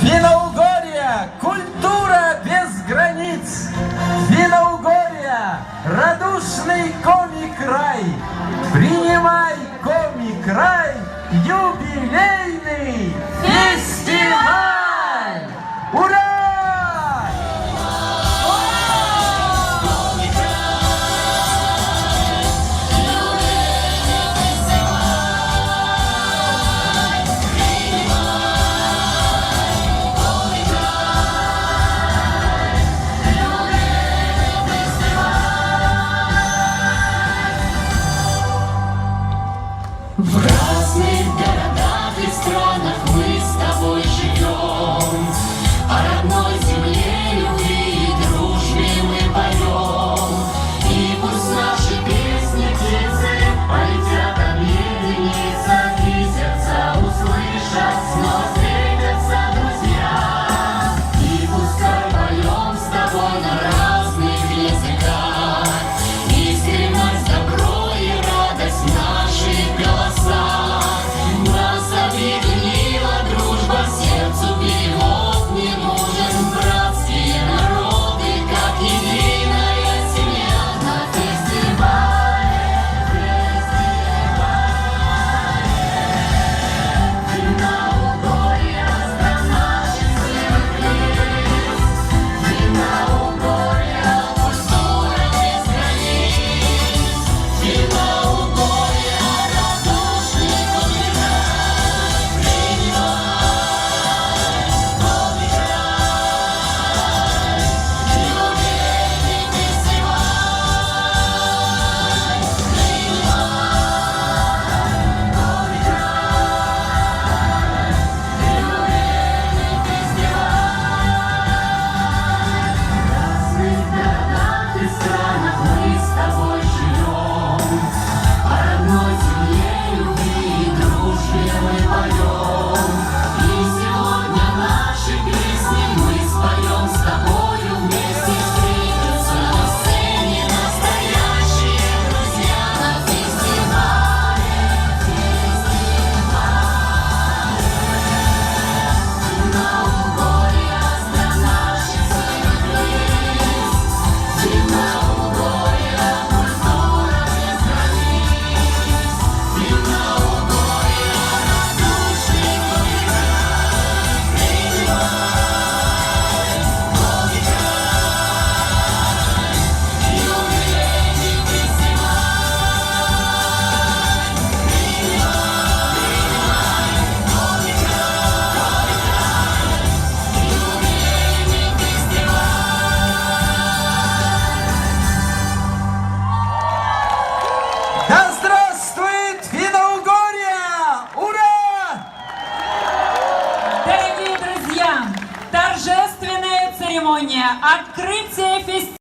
Финно-Угорье – культура без границ. Финно-Угорье – радушный коми-край. Принимай, коми-край, юбилейный фестиваль! Ура! В разных городах и странах мы с тобой живем, о родной земле, любви и дружбе мы поем. И пусть наши песни птицы полетят объединиться, и сердца услышат, снова встретятся друзья. И пускай поем с тобой на разных языках, искренность, добро и радость наших голосах. Нас объединила дружба, сердцу перевод не нужен. Братские народы, как единая семья, на фестивале, Финно-Угорье, страна счастливых лиц. Финно-Угорье, культура без границ. Финно-Угорье, радушный коми-край. Юбилейный фестиваль. В разных городах и странах мы с тобой живем, о родной земле, любви и дружбе мы поем. И сегодня наши песни мы споем с тобою вместе. Встретятся на сцене настоящие друзья на фестивале, Финно-Угорье, страна счастливых лиц. Финно-Угорье, культура без границ. Финно-Угорье, радушный коми-край. Юбилейный фестиваль. Юбилейный фестиваль. Да здравствует Финно-Угорье! Ура! Дорогие друзья, торжественная церемония открытия фестиваля